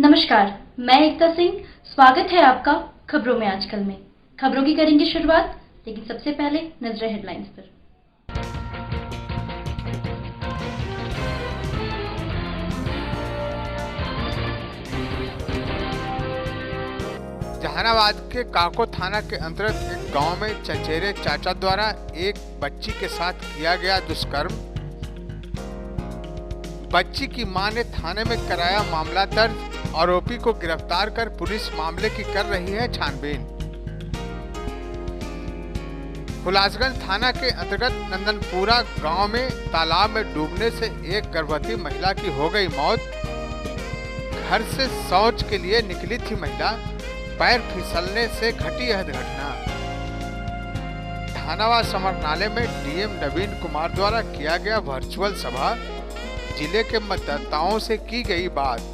नमस्कार, मैं एकता सिंह। स्वागत है आपका खबरों में आजकल में। खबरों की करेंगे शुरुआत, लेकिन सबसे पहले नजरें हेडलाइंस पर। जहानाबाद के काको थाना के अंतर्गत एक गांव में चचेरे चाचा द्वारा एक बच्ची के साथ किया गया दुष्कर्म। बच्ची की मां ने थाने में कराया मामला दर्ज। आरोपी को गिरफ्तार कर पुलिस मामले की कर रही है छानबीन। हुलासगंज थाना के अंतर्गत नंदनपुरा गांव में तालाब में डूबने से एक गर्भवती महिला की हो गई मौत। घर से शौच के लिए निकली थी महिला, पैर फिसलने से घटी यह घटना। जहानाबाद समरनाले में डीएम नवीन कुमार द्वारा किया गया वर्चुअल सभा, जिले के मतदाताओं से की गई बात।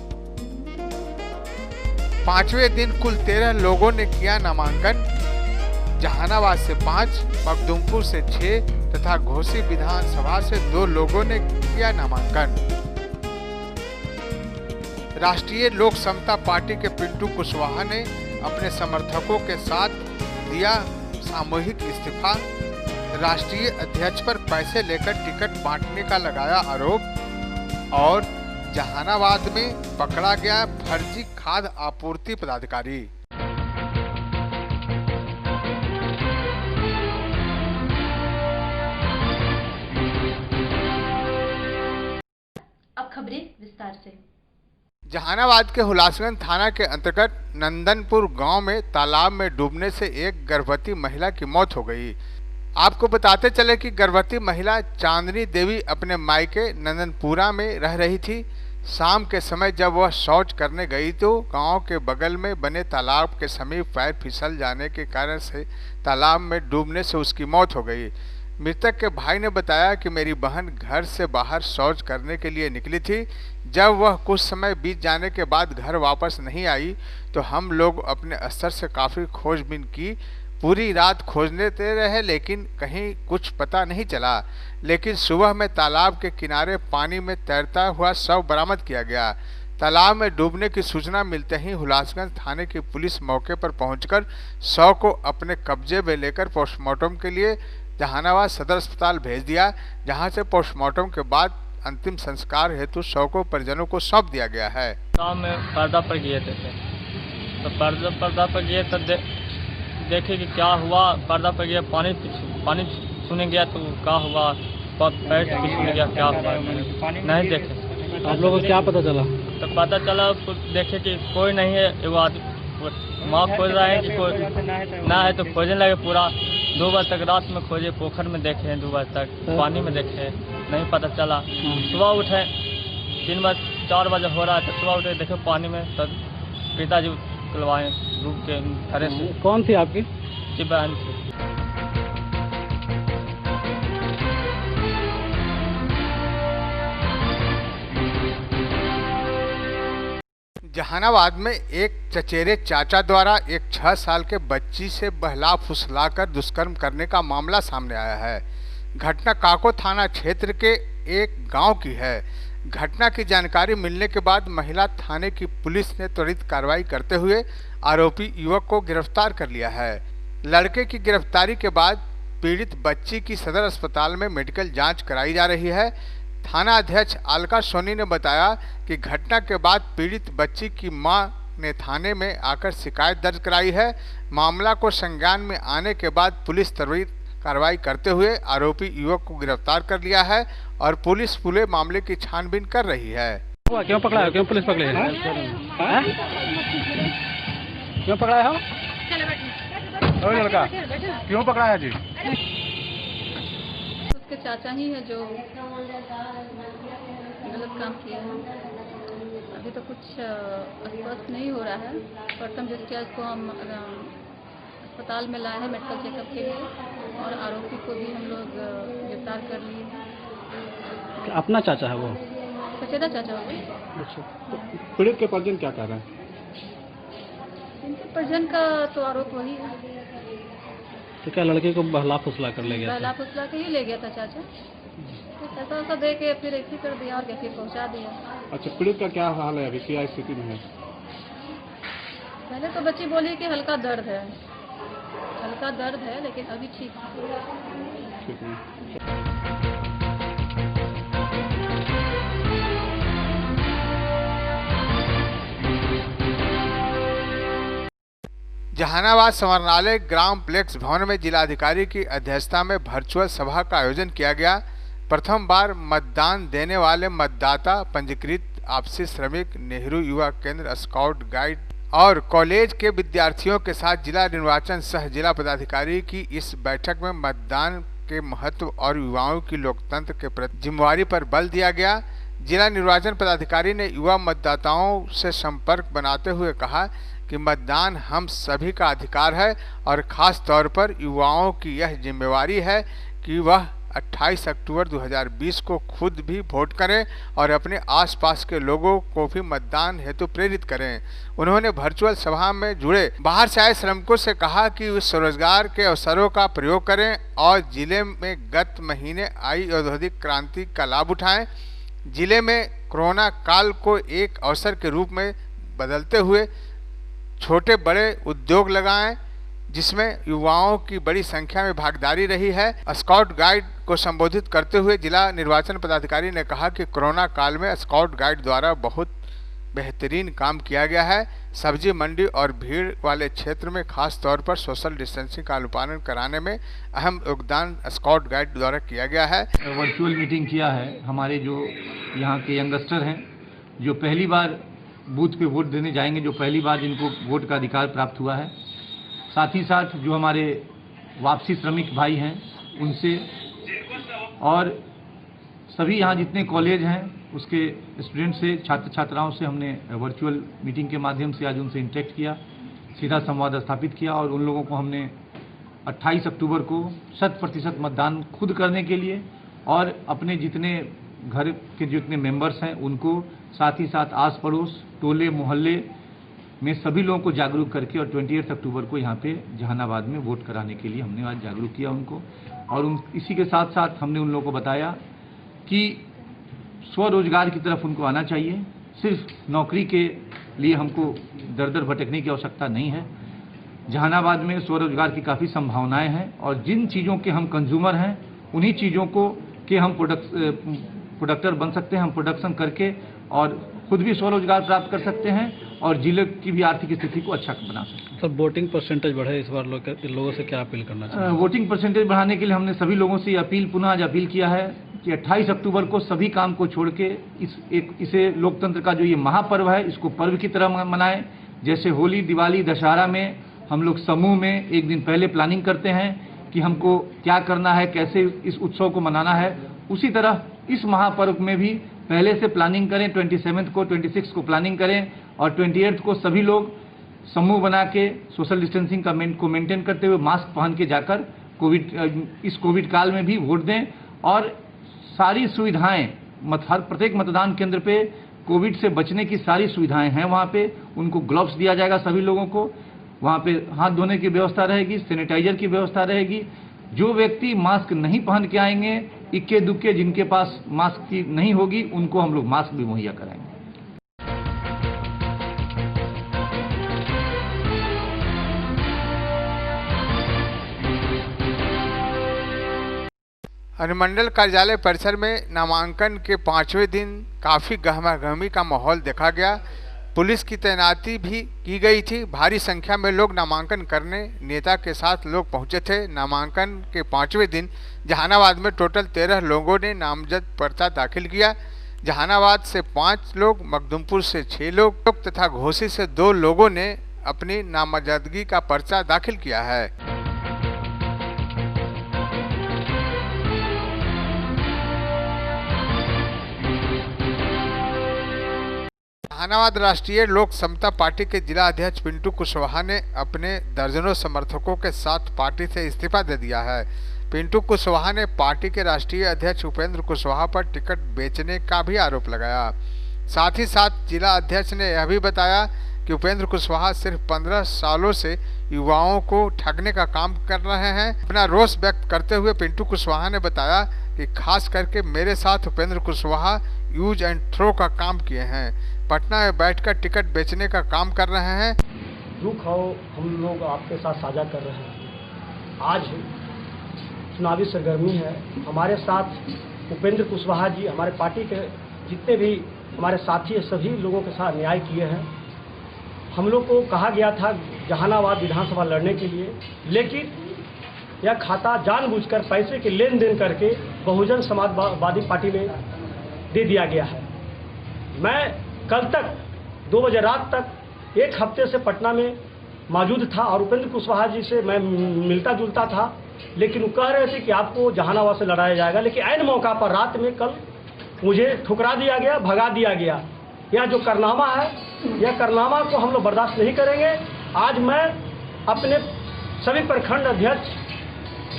5वें दिन कुल 13 लोगों ने किया नामांकन। जहानाबाद से 5, मखदूमपुर से 6 तथा घोसी विधानसभा से 2 लोगों ने किया नामांकन। राष्ट्रीय लोक समता पार्टी के पिंटू कुशवाहा ने अपने समर्थकों के साथ दिया सामूहिक इस्तीफा। राष्ट्रीय अध्यक्ष पर पैसे लेकर टिकट बांटने का लगाया आरोप। और जहानाबाद में पकड़ा गया फर्जी खाद्य आपूर्ति पदाधिकारी। अब खबरें विस्तार से। जहानाबाद के हुलासगंज थाना के अंतर्गत नंदनपुर गांव में तालाब में डूबने से एक गर्भवती महिला की मौत हो गई। आपको बताते चले कि गर्भवती महिला चांदनी देवी अपने मायके नंदनपुरा में रह रही थी। शाम के समय जब वह शौच करने गई तो गांव के बगल में बने तालाब के समीप पैर फिसल जाने के कारण से तालाब में डूबने से उसकी मौत हो गई। मृतक के भाई ने बताया कि मेरी बहन घर से बाहर शौच करने के लिए निकली थी। जब वह कुछ समय बीत जाने के बाद घर वापस नहीं आई तो हम लोग अपने स्तर से काफ़ी खोजबीन की। पूरी रात खोजने रहे लेकिन कहीं कुछ पता नहीं चला। लेकिन सुबह में तालाब के किनारे पानी में तैरता हुआ शव बरामद किया गया। तालाब में डूबने की सूचना मिलते ही हुलासगंज थाने की पुलिस मौके पर पहुंचकर शव को अपने कब्जे में लेकर पोस्टमार्टम के लिए जहानाबाद सदर अस्पताल भेज दिया, जहां से पोस्टमार्टम के बाद अंतिम संस्कार हेतु शव को परिजनों को सौंप दिया गया है। गाँव में पर्दा पर गए थे तो पर्दा पर गए तो देखे कि क्या हुआ। पर्दा पर गया, पानी छूने गया तो क्या हुआ, पैर छूने गया, क्या हुआ नहीं देखे। आप लोगों को क्या पता चला? तो पता चला देखे कि कोई नहीं है। एगो आदमी माँ खोज रहा है कि कोई ना है तो खोजने लगे। पूरा 2 बजे तक रात में खोजे, पोखर में देखे हैं 2 बजे तक, पानी में देखे नहीं पता चला। सुबह उठे 3 बजे 4 बजे हो रहा है तो सुबह उठे देखे पानी में, तो पिताजी निकलवाए डूब के खरे से। कौन थी आपकी? जी बहन थी। जहानाबाद में एक चचेरे चाचा द्वारा एक 6 साल के बच्ची से बहला फुसलाकर दुष्कर्म करने का मामला सामने आया है। घटना काको थाना क्षेत्र के एक गांव की है। घटना की जानकारी मिलने के बाद महिला थाने की पुलिस ने त्वरित कार्रवाई करते हुए आरोपी युवक को गिरफ्तार कर लिया है। लड़के की गिरफ्तारी के बाद पीड़ित बच्ची की सदर अस्पताल में मेडिकल जांच कराई जा रही है। थाना अध्यक्ष अलका सोनी ने बताया कि घटना के बाद पीड़ित बच्ची की मां ने थाने में आकर शिकायत दर्ज कराई है। मामला को संज्ञान में आने के बाद पुलिस त्वरित कार्रवाई करते हुए आरोपी युवक को गिरफ्तार कर लिया है और पुलिस पूरे मामले की छानबीन कर रही है। क्यों पकड़ा है? क्यों पुलिस पकड़ी है? क्यों पकड़ा है? लड़का क्यों पकड़ा है जी? उसके चाचा ही है जो गलत काम किया है। अभी तो कुछ स्पष्ट नहीं हो रहा है। प्रथम दृष्टया इसको हम अस्पताल में लाए हैं मेडिकल चेकअप के लिए और आरोपी को भी हम लोग गिरफ्तार कर लिए हैं। अपना चाचा है वो? सचेता चाचा होगा। अच्छा, तो पीड़ित के परिजन क्या कह रहे हैं? इनके परिजन का तो आरोप वही है। तो क्या लड़के को बहला फुसला कर ले गया? बहला फुसला के ही ले गया था चाचा। पैसा वैसा दे के फिर ऐसे कर दिया और कैसे पहुंचा दिया। अच्छा, पीड़ित का क्या हाल है अभी, क्या स्थिति में है? पहले तो बच्ची बोली कि हल्का दर्द है लेकिन अभी ठीक है। जहानाबाद समरनालय ग्राम प्लेक्स भवन में जिलाधिकारी की अध्यक्षता में वर्चुअल सभा का आयोजन किया गया। प्रथम बार मतदान देने वाले मतदाता पंजीकृत आपसी श्रमिक, नेहरू युवा केंद्र, स्काउट गाइड और कॉलेज के विद्यार्थियों के साथ जिला निर्वाचन सह जिला पदाधिकारी की इस बैठक में मतदान के महत्व और युवाओं की लोकतंत्र के प्रति जिम्मेवारी पर बल दिया गया। जिला निर्वाचन पदाधिकारी ने युवा मतदाताओं से संपर्क बनाते हुए कहा कि मतदान हम सभी का अधिकार है और खास तौर पर युवाओं की यह जिम्मेवारी है कि वह 28 अक्टूबर 2020 को खुद भी वोट करें और अपने आसपास के लोगों को भी मतदान हेतु प्रेरित करें। उन्होंने वर्चुअल सभा में जुड़े बाहर से आए श्रमिकों से कहा कि वे स्वरोजगार के अवसरों का प्रयोग करें और जिले में गत महीने आई औद्योगिक क्रांति का लाभ उठाएं। जिले में कोरोना काल को एक अवसर के रूप में बदलते हुए छोटे बड़े उद्योग लगाएं, जिसमें युवाओं की बड़ी संख्या में भागीदारी रही है। स्काउट गाइड को संबोधित करते हुए जिला निर्वाचन पदाधिकारी ने कहा कि कोरोना काल में स्काउट गाइड द्वारा बहुत बेहतरीन काम किया गया है। सब्जी मंडी और भीड़ वाले क्षेत्र में खास तौर पर सोशल डिस्टेंसिंग का अनुपालन कराने में अहम योगदान स्काउट गाइड द्वारा किया गया है। वर्चुअल मीटिंग किया है। हमारे जो यहाँ के यंगस्टर हैं जो पहली बार बूथ पे वोट देने जाएंगे, जो पहली बार जिनको वोट का अधिकार प्राप्त हुआ है, साथ ही साथ जो हमारे वापसी श्रमिक भाई हैं उनसे और सभी यहाँ जितने कॉलेज हैं उसके स्टूडेंट से, छात्र छात्राओं से हमने वर्चुअल मीटिंग के माध्यम से आज उनसे इंटरेक्ट किया, सीधा संवाद स्थापित किया और उन लोगों को हमने 28 अक्टूबर को 100% मतदान खुद करने के लिए और अपने जितने घर के जितने मेंबर्स हैं उनको, साथ ही साथ आस पड़ोस, टोले मोहल्ले में सभी लोगों को जागरूक करके और 28 अक्टूबर को यहाँ पे जहानाबाद में वोट कराने के लिए हमने आज जागरूक किया उनको। और इसी के साथ साथ हमने उन लोगों को बताया कि स्वरोजगार की तरफ उनको आना चाहिए। सिर्फ नौकरी के लिए हमको दर दर भटकने की आवश्यकता नहीं है। जहानाबाद में स्वरोजगार की काफ़ी संभावनाएं हैं और जिन चीज़ों के हम कंज्यूमर हैं उन्हीं चीज़ों को के हम प्रोडक्टर बन सकते हैं। हम प्रोडक्शन करके और खुद भी स्वरोजगार प्राप्त कर सकते हैं और जिले की भी आर्थिक स्थिति को अच्छा बना सकते हैं। सर, वोटिंग परसेंटेज बढ़े इस बार, लोगों से क्या अपील करना चाहिए? वोटिंग परसेंटेज बढ़ाने के लिए हमने सभी लोगों से पुनः आज अपील किया है कि 28 अक्टूबर को सभी काम को छोड़ के इसे लोकतंत्र का जो ये महापर्व है इसको पर्व की तरह मनाएं। जैसे होली, दिवाली, दशहरा में हम लोग समूह में एक दिन पहले प्लानिंग करते हैं कि हमको क्या करना है, कैसे इस उत्सव को मनाना है, उसी तरह इस महापर्व में भी पहले से प्लानिंग करें। 27 को, 26 को प्लानिंग करें और 28 को सभी लोग समूह बना के सोशल डिस्टेंसिंग को मेंटेन करते हुए मास्क पहन के जाकर इस कोविड काल में भी वोट दें। और सारी सुविधाएं हर प्रत्येक मतदान केंद्र पे कोविड से बचने की सारी सुविधाएं हैं। वहाँ पे उनको ग्लव्स दिया जाएगा सभी लोगों को, वहाँ पे हाथ धोने की व्यवस्था रहेगी, सैनिटाइजर की व्यवस्था रहेगी। जो व्यक्ति मास्क नहीं पहन के आएंगे, इक्के दुक्के जिनके पास मास्क की नहीं होगी, उनको हम लोग मास्क भी मुहैया कराएंगे। अनुमंडल कार्यालय परिसर में नामांकन के 5वें दिन काफी गहमागहमी का माहौल देखा गया। पुलिस की तैनाती भी की गई थी। भारी संख्या में लोग नामांकन करने नेता के साथ लोग पहुंचे थे। नामांकन के 5वें दिन जहानाबाद में टोटल 13 लोगों ने नामजद पर्चा दाखिल किया। जहानाबाद से 5 लोग, मखदुमपुर से 6 लोग तथा घोसी से 2 लोगों ने अपनी नामजदगी का पर्चा दाखिल किया है। जहानाबाद राष्ट्रीय लोक समता पार्टी के जिला अध्यक्ष पिंटू कुशवाहा ने अपने दर्जनों समर्थकों के साथ पार्टी से इस्तीफा दे दिया है। पिंटू कुशवाहा ने पार्टी के राष्ट्रीय अध्यक्ष उपेंद्र कुशवाहा पर टिकट बेचने का भी आरोप लगाया। साथ ही साथ जिला अध्यक्ष ने यह भी बताया कि उपेंद्र कुशवाहा सिर्फ 15 सालों से युवाओं को ठगने का काम कर रहे हैं। अपना रोष व्यक्त करते हुए पिंटू कुशवाहा ने बताया कि खास करके मेरे साथ Upendra Kushwaha use and throw का काम किए हैं, पटना में बैठकर टिकट बेचने का काम कर रहे हैं। दुख हम लोग आपके साथ साझा कर रहे हैं। आज चुनावी सरगर्मी है। हमारे साथ उपेंद्र कुशवाहा जी, हमारे पार्टी के जितने भी हमारे साथी हैं, सभी लोगों के साथ अन्याय किए हैं। हम लोग को कहा गया था जहानाबाद विधानसभा लड़ने के लिए, लेकिन यह खाता जानबूझकर पैसे के लेन देन करके बहुजन समाजवादी पार्टी में दे दिया गया है। मैं कल तक 2 बजे रात तक 1 हफ्ते से पटना में मौजूद था और उपेंद्र कुशवाहा जी से मैं मिलता जुलता था, लेकिन वो कह रहे थे कि आपको जहानाबाद से लड़ाया जाएगा। लेकिन ऐन मौका पर रात में कल मुझे ठुकरा दिया गया, भगा दिया गया। यह जो कारनामा है, यह कारनामा को हम लोग बर्दाश्त नहीं करेंगे। आज मैं अपने सभी प्रखंड अध्यक्ष,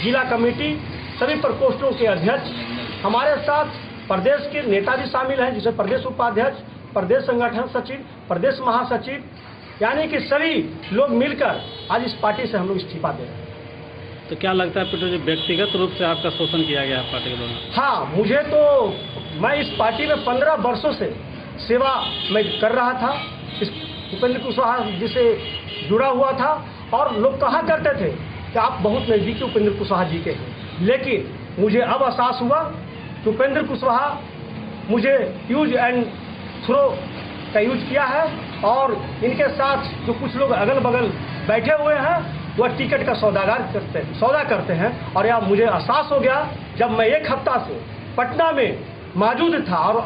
जिला कमेटी, सभी प्रकोष्ठों के अध्यक्ष, हमारे साथ प्रदेश के नेता भी शामिल हैं, जिसे प्रदेश उपाध्यक्ष, प्रदेश संगठन सचिव, प्रदेश महासचिव, यानी कि सभी लोग मिलकर आज इस पार्टी से हम लोग इस्तीफा दे रहे हैं। तो क्या लगता है पिंटू जी, व्यक्तिगत रूप से आपका शोषण किया गया है पार्टी के द्वारा? हाँ, मुझे तो मैं इस पार्टी में 15 वर्षों से सेवा मैं कर रहा था। इस उपेंद्र कुशवाहा जी से जुड़ा हुआ था और लोग कहा करते थे कि आप बहुत नज़दीकी उपेंद्र कुशवाहा जी के हैं। लेकिन मुझे अब एहसास हुआ कि उपेंद्र कुशवाहा मुझे यूज एंड थ्रो का यूज किया है और इनके साथ जो कुछ लोग अगल बगल बैठे हुए हैं वह टिकट का सौदा करते हैं। और यह मुझे एहसास हो गया जब मैं 1 हफ्ता से पटना में मौजूद था और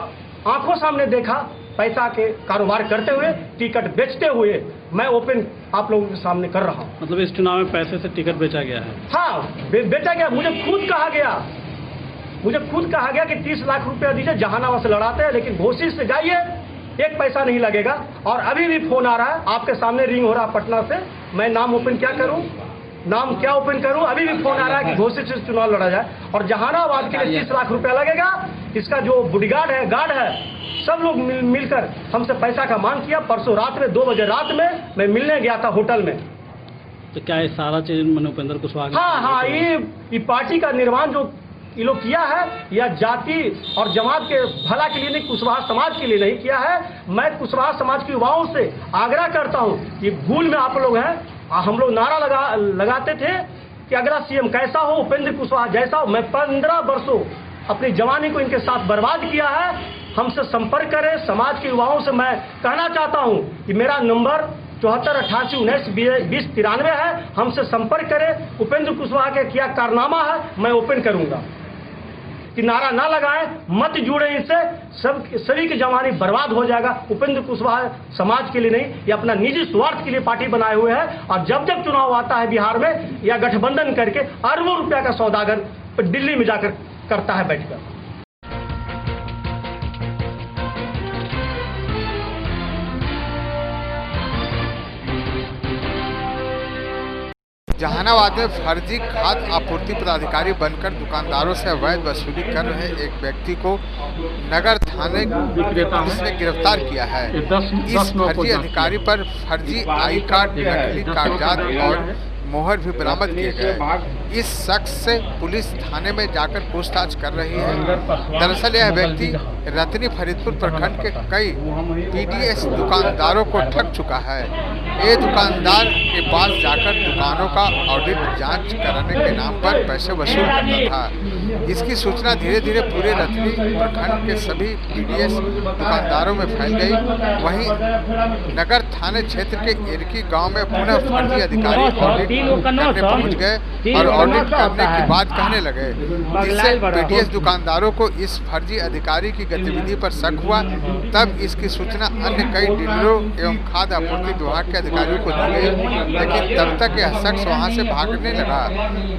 आंखों सामने देखा पैसा के कारोबार करते हुए, टिकट बेचते हुए मैं ओपन आप लोगों के सामने कर रहा हूँ। मतलब इस चुनाव में पैसे से टिकट बेचा गया है? हाँ, बेचा गया। मुझे खुद कहा गया कि 30 लाख रुपया दीजिए, जहानाबाद से लड़ाते हैं, लेकिन घोषी से जाइए, 1 पैसा नहीं लगेगा। और अभी भी फोन आ रहा है, आपके सामने रिंग हो रहा है पटना से। मैं नाम ओपन क्या करूं, नाम क्या ओपन करूं? अभी भी फोन आ रहा है कि घोषित से चुनाव लड़ा जाए और जहानाबाद के लिए 30 लाख रुपया लगेगा। इसका जो बॉडीगार्ड है, गार्ड है, सब लोग मिलकर हमसे पैसा का मांग किया। परसों रात में 2 बजे रात में मैं मिलने गया था होटल में। तो क्या ये सारा चीज उपेंद्र कुशवाहा? हाँ, ये पार्टी का निर्माण जो ये लोग किया है, यह जाति और जमात के भला के लिए नहीं, कुशवाहा समाज के लिए नहीं किया है। मैं कुशवाहा समाज के युवाओं से आग्रह करता हूं कि भूल में आप लोग हैं। हम लोग नारा लगाते थे कि अगला सीएम कैसा हो, उपेंद्र कुशवाहा जैसा हो। मैं 15 वर्षों अपनी जवानी को इनके साथ बर्बाद किया है। हमसे संपर्क करें। समाज के युवाओं से मैं कहना चाहता हूं कि मेरा नंबर 74 88 19 20 93 है। हमसे संपर्क करें। उपेंद्र कुशवाहा के क्या कारनामा है मैं ओपन करूंगा। कि नारा ना लगाएं, मत जुड़े इससे, सभी की जवानी बर्बाद हो जाएगा। उपेंद्र कुशवाहा समाज के लिए नहीं, ये अपना निजी स्वार्थ के लिए पार्टी बनाए हुए हैं। और जब जब चुनाव आता है बिहार में, या गठबंधन करके अरबों रुपया का सौदागर दिल्ली में जाकर करता है बैठकर। जहानाबाद में फर्जी खाद्य आपूर्ति पदाधिकारी बनकर दुकानदारों से अवैध वसूली कर रहे एक व्यक्ति को नगर थाने पुलिस ने गिरफ्तार किया है। इस फर्जी अधिकारी पर फर्जी आई कार्ड, नकली कागजात और मोहर भी बरामद किए गए। इस शख्स से पुलिस थाने में जाकर पूछताछ कर रही है। दरअसल यह व्यक्ति रतनी फरीदपुर प्रखंड के कई पीडीएस दुकानदारों को ठग चुका है। ये दुकानदार के पास जाकर दुकानों का ऑडिट जांच कराने के नाम पर पैसे वसूल करता था। इसकी सूचना धीरे धीरे पूरे रतनी प्रखंड के सभी पीडीएस दुकानदारों में फैल गई। वहीं नगर थाने क्षेत्र के इरकी गांव में पुनः फर्जी अधिकारी ऑडिट करने पहुंच गए और ऑडिट करने की बात कहने लगे, जिससे पीडीएस दुकानदारों को इस फर्जी अधिकारी की गतिविधि पर शक हुआ। तब इसकी सूचना अन्य कई डीलरों एवं खाद्य आपूर्ति विभाग के अधिकारियों को दी गई, लेकिन तब तक यह शख्स वहां से भागने लगा।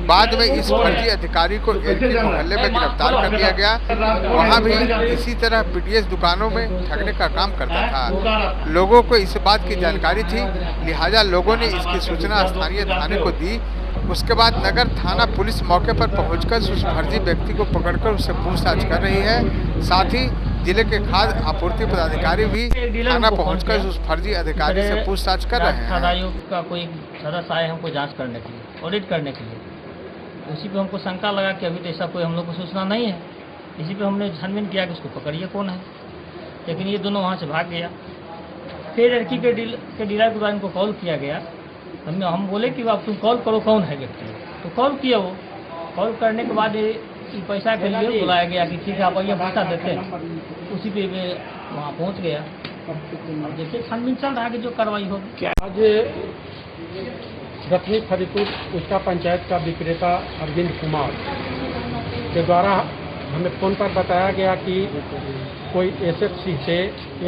बाद में इस फर्जी अधिकारी को इरकी मोहल्ले में गिरफ्तार कर लिया गया। वहां भी इसी तरह पीडीएस दुकानों में ठगने का काम करता था। लोगों को इस बात की जानकारी थी, लिहाजा लोगों ने इसकी सूचना स्थानीय थाने को दी। उसके बाद नगर थाना पुलिस मौके पर पहुंचकर उस फर्जी व्यक्ति को पकड़कर उससे पूछताछ कर रही है। साथ ही जिले के खाद्य आपूर्ति पदाधिकारी भी थाना पहुंचकर उस फर्जी अधिकारी से पूछताछ कर रहे हैं। खाद्य आयोग का कोई सदस्य आए हमको जांच करने के लिए, ऑडिट करने के लिए, उसी पे हमको शंका लगा कि अभी तो ऐसा कोई हम लोग को सूचना नहीं है। इसी पे हमने छानबीन किया कि उसको पकड़िए कौन है, लेकिन ये दोनों वहाँ से भाग गया। फिर लड़की के डीलर के द्वारा इनको कॉल किया गया। हम बोले कि अब तुम कॉल करो कौन है व्यक्ति, तो कॉल किया। वो कॉल करने के बाद पैसा के लिए बुलाया गया कि ठीक है आप आइए पैसा देते हैं। उसी पे वे वहाँ पहुँच गया। अब देखिए छानबीन चल रहा है कि जो कार्रवाई होगी। आज रत्नी फरीपुर उसका पंचायत का विक्रेता अरविंद कुमार के द्वारा हमें फ़ोन पर बताया गया कि कोई एसएफसी से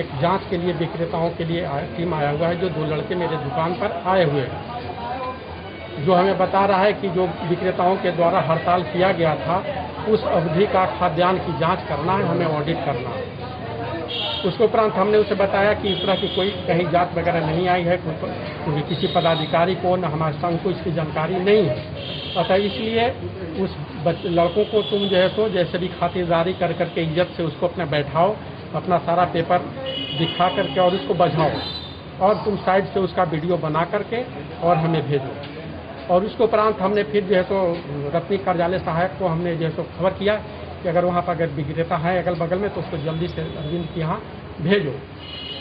एक जांच के लिए विक्रेताओं के लिए टीम आया हुआ है, जो 2 लड़के मेरे दुकान पर आए हुए हैं, जो हमें बता रहा है कि जो विक्रेताओं के द्वारा हड़ताल किया गया था उस अवधि का खाद्यान्न की जांच करना है, हमें ऑडिट करना है। उसके उपरांत हमने उसे बताया कि इस तरह की कोई कहीं जांच वगैरह नहीं आई है, क्योंकि किसी पदाधिकारी को न हमारे संघ को इसकी जानकारी नहीं है। अतः इसलिए उस लड़कों को तुम जो है सो जैसे भी खातिरदारी कर करके इज्जत से उसको अपना बैठाओ, अपना सारा पेपर दिखा करके और उसको बजाओ, और तुम साइड से उसका वीडियो बना करके और हमें भेजो। और उसके उपरांत हमने फिर जो है सो रत्नी कार्यालय सहायक को हमने जो है सो खबर किया कि अगर वहाँ पर अगर विक्रेता है अगल बगल में तो उसको जल्दी से अरविंद के यहाँ भेजो।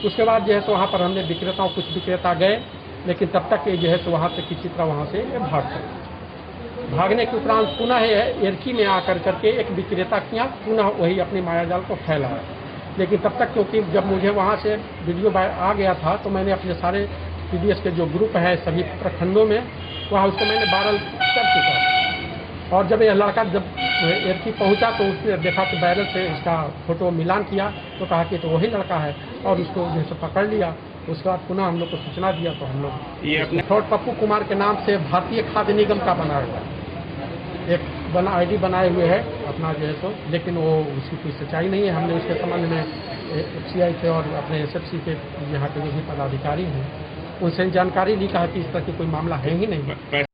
उसके बाद जो है सो वहाँ पर हमने विक्रेताओं, कुछ विक्रेता गए, लेकिन तब तक ये जो है सो वहाँ से किसी तरह वहाँ से भाग गए। भागने के उपरांत पुनः एरकी में आकर करके एक विक्रेता किया पुनः वही अपनी मायाजाल को फैलाया। लेकिन तब तक क्योंकि जब मुझे वहाँ से वीडियो आ गया था तो मैंने अपने सारे पीडीएस के जो ग्रुप है सभी प्रखंडों में वहाँ उसको मैंने वायरल कर चुका। और जब यह लड़का जब एरकी पहुँचा तो उसने देखा कि वायरल से इसका फोटो मिलान किया तो कहा कि तो वही लड़का है, और उसको जो है पकड़ लिया। उसके बाद पुनः हम लोग को सूचना दिया तो हम लोग ये अपने फ्रॉड पप्पू कुमार के नाम से भारतीय खाद्य निगम का बनाया हुआ एक आईडी बनाए हुए है अपना जो है तो, लेकिन वो उसकी कोई सच्चाई नहीं है। हमने उसके संबंध में एफसीआई के और अपने एसएफसी के यहाँ के जो भी पदाधिकारी हैं उनसे जानकारी ली, कहा कि इस तरह की कोई मामला है ही नहीं।